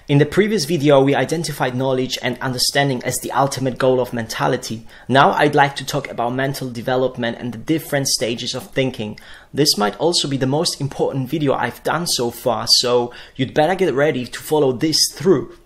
In the previous video, we identified knowledge and understanding as the ultimate goal of mentality. Now I'd like to talk about mental development and the different stages of thinking. This might also be the most important video I've done so far, so you'd better get ready to follow this through.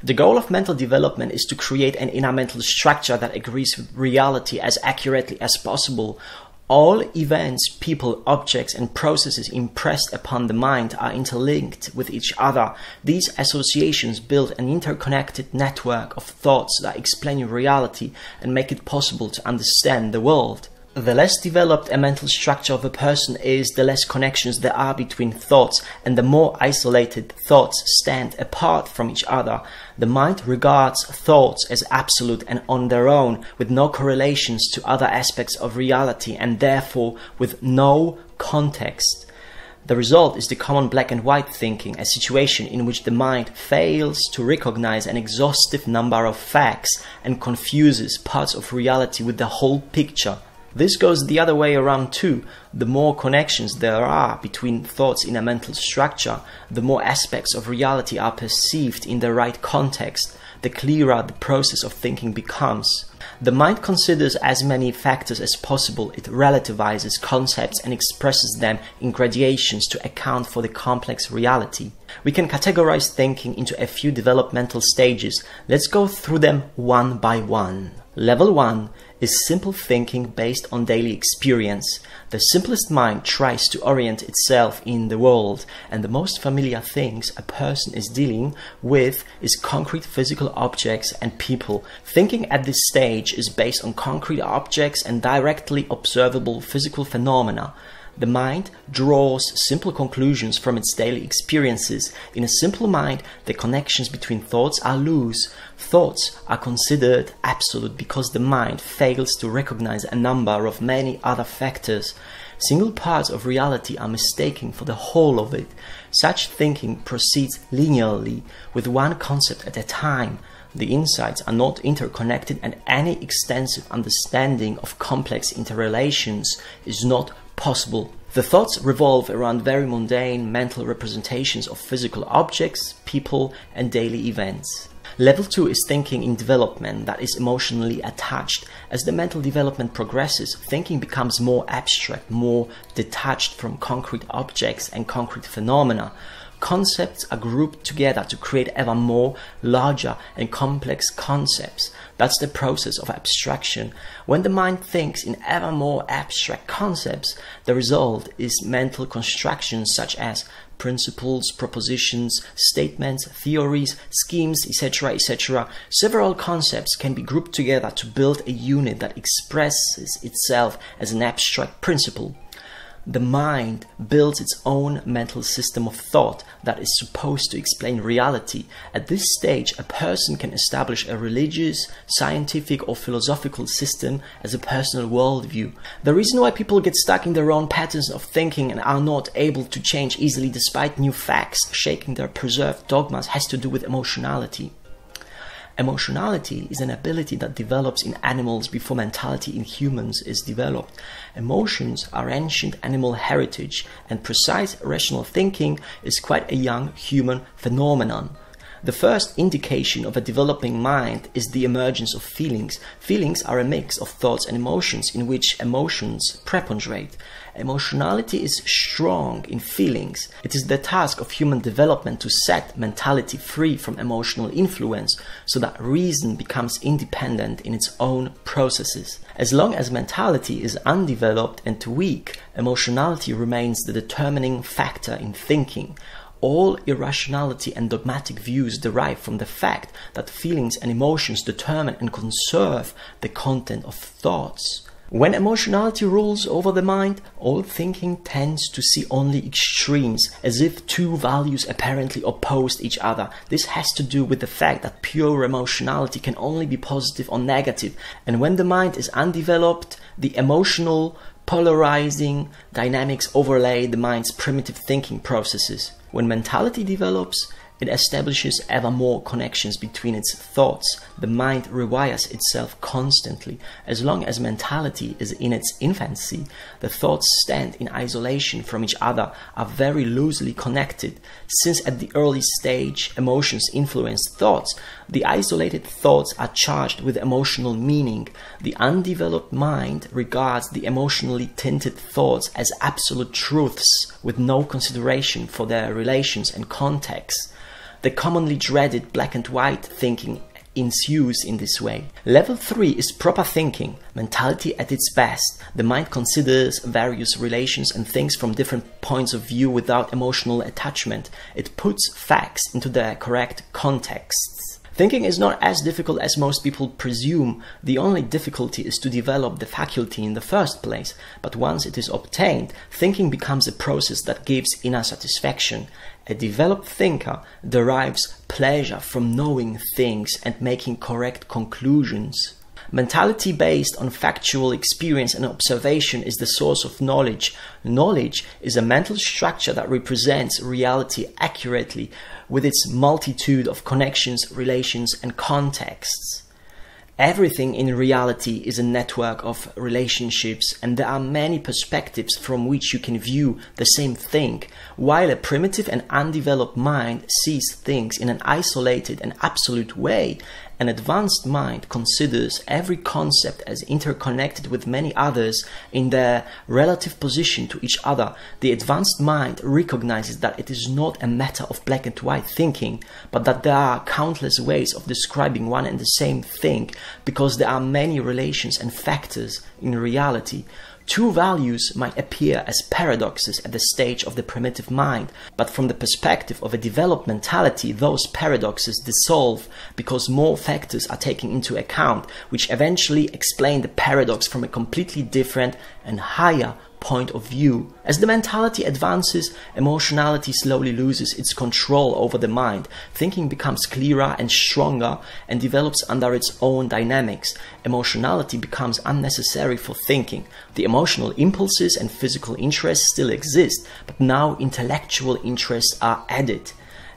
The goal of mental development is to create an inner mental structure that agrees with reality as accurately as possible. All events, people, objects, and processes impressed upon the mind are interlinked with each other. These associations build an interconnected network of thoughts that explain reality and make it possible to understand the world. The less developed a mental structure of a person is, the less connections there are between thoughts, and the more isolated thoughts stand apart from each other. The mind regards thoughts as absolute and on their own, with no correlations to other aspects of reality and therefore with no context. The result is the common black and white thinking, a situation in which the mind fails to recognize an exhaustive number of facts and confuses parts of reality with the whole picture. This goes the other way around too. The more connections there are between thoughts in a mental structure, the more aspects of reality are perceived in the right context, the clearer the process of thinking becomes. The mind considers as many factors as possible. It relativizes concepts and expresses them in gradations to account for the complex reality. We can categorize thinking into a few developmental stages. Let's go through them one by one. Level 1 is simple thinking based on daily experience. The simplest mind tries to orient itself in the world, and the most familiar things a person is dealing with is concrete physical objects and people. Thinking at this stage is based on concrete objects and directly observable physical phenomena. The mind draws simple conclusions from its daily experiences. In a simple mind, the connections between thoughts are loose. Thoughts are considered absolute because the mind fails to recognize a number of many other factors. Single parts of reality are mistaken for the whole of it. Such thinking proceeds linearly, with one concept at a time. The insights are not interconnected, and any extensive understanding of complex interrelations is not possible. The thoughts revolve around very mundane mental representations of physical objects, people, and daily events. Level 2 is thinking in development that is emotionally attached. As the mental development progresses, thinking becomes more abstract, more detached from concrete objects and concrete phenomena. Concepts are grouped together to create ever more larger and complex concepts. That's the process of abstraction. When the mind thinks in ever more abstract concepts, the result is mental constructions such as principles, propositions, statements, theories, schemes, etc., etc. Several concepts can be grouped together to build a unit that expresses itself as an abstract principle. The mind builds its own mental system of thought that is supposed to explain reality. At this stage, a person can establish a religious, scientific, or philosophical system as a personal worldview. The reason why people get stuck in their own patterns of thinking and are not able to change easily despite new facts shaking their preserved dogmas has to do with emotionality. Emotionality is an ability that develops in animals before mentality in humans is developed. Emotions are ancient animal heritage, and precise rational thinking is quite a young human phenomenon. The first indication of a developing mind is the emergence of feelings. Feelings are a mix of thoughts and emotions in which emotions preponderate. Emotionality is strong in feelings. It is the task of human development to set mentality free from emotional influence so that reason becomes independent in its own processes. As long as mentality is undeveloped and weak, emotionality remains the determining factor in thinking. All irrationality and dogmatic views derive from the fact that feelings and emotions determine and conserve the content of thoughts. When emotionality rules over the mind, all thinking tends to see only extremes, as if two values apparently opposed each other. This has to do with the fact that pure emotionality can only be positive or negative, and when the mind is undeveloped, the emotional polarizing dynamics overlay the mind's primitive thinking processes. When mentality develops, it establishes ever more connections between its thoughts. The mind rewires itself constantly. As long as mentality is in its infancy, the thoughts stand in isolation from each other, are very loosely connected. Since at the early stage emotions influence thoughts, the isolated thoughts are charged with emotional meaning. The undeveloped mind regards the emotionally tinted thoughts as absolute truths with no consideration for their relations and context. The commonly dreaded black and white thinking ensues in this way. Level 3 is proper thinking, mentality at its best. The mind considers various relations and things from different points of view without emotional attachment. It puts facts into their correct contexts. Thinking is not as difficult as most people presume. The only difficulty is to develop the faculty in the first place. But once it is obtained, thinking becomes a process that gives inner satisfaction. A developed thinker derives pleasure from knowing things and making correct conclusions. Mentality based on factual experience and observation is the source of knowledge. Knowledge is a mental structure that represents reality accurately with its multitude of connections, relations, and contexts. Everything in reality is a network of relationships, and there are many perspectives from which you can view the same thing. While a primitive and undeveloped mind sees things in an isolated and absolute way, an advanced mind considers every concept as interconnected with many others in their relative position to each other. The advanced mind recognizes that it is not a matter of black and white thinking, but that there are countless ways of describing one and the same thing, because there are many relations and factors in reality. Two values might appear as paradoxes at the stage of the primitive mind, but from the perspective of a developed mentality, those paradoxes dissolve because more factors are taken into account, which eventually explain the paradox from a completely different and higher point of view. As the mentality advances, emotionality slowly loses its control over the mind. Thinking becomes clearer and stronger and develops under its own dynamics. Emotionality becomes unnecessary for thinking. The emotional impulses and physical interests still exist, but now intellectual interests are added.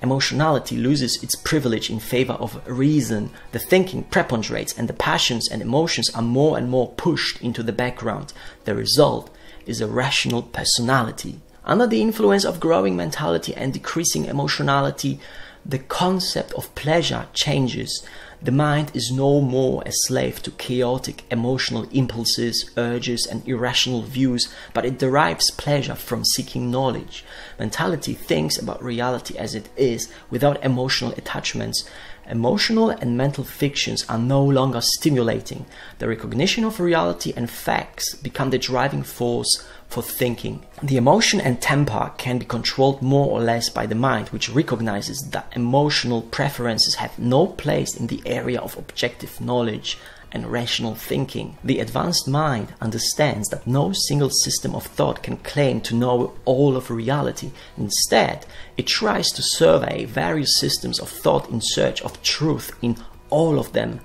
Emotionality loses its privilege in favor of reason. The thinking preponderates and the passions and emotions are more and more pushed into the background. The result is a rational personality. Under the influence of growing mentality and decreasing emotionality, the concept of pleasure changes. The mind is no more a slave to chaotic emotional impulses, urges, and irrational views, but it derives pleasure from seeking knowledge. Mentality thinks about reality as it is, without emotional attachments. Emotional and mental fictions are no longer stimulating. The recognition of reality and facts become the driving force for thinking. The emotion and temper can be controlled more or less by the mind, which recognizes that emotional preferences have no place in the area of objective knowledge and rational thinking. The advanced mind understands that no single system of thought can claim to know all of reality. Instead, it tries to survey various systems of thought in search of truth in all of them.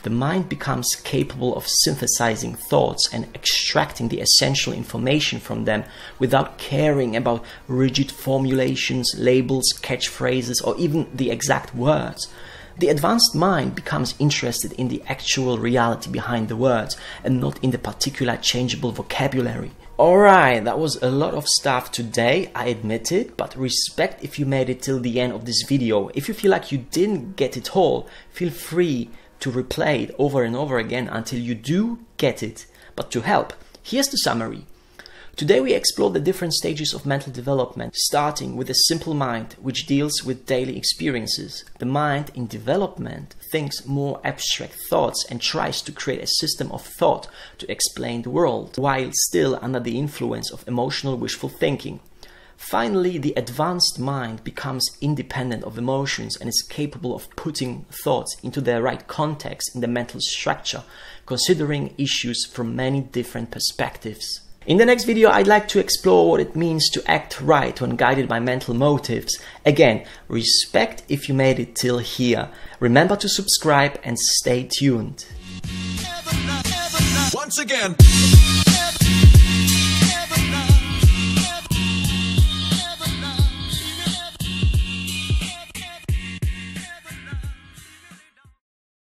The mind becomes capable of synthesizing thoughts and extracting the essential information from them without caring about rigid formulations, labels, catchphrases, or even the exact words. The advanced mind becomes interested in the actual reality behind the words and not in the particular changeable vocabulary. Alright, that was a lot of stuff today, I admit it, but respect if you made it till the end of this video. If you feel like you didn't get it all, feel free to replay it over and over again until you do get it. But to help, here's the summary. Today we explore the different stages of mental development, starting with a simple mind which deals with daily experiences. The mind in development thinks more abstract thoughts and tries to create a system of thought to explain the world, while still under the influence of emotional wishful thinking. Finally, the advanced mind becomes independent of emotions and is capable of putting thoughts into their right context in the mental structure, considering issues from many different perspectives. In the next video, I'd like to explore what it means to act right when guided by mental motives. Again, respect if you made it till here. Remember to subscribe and stay tuned. Once again.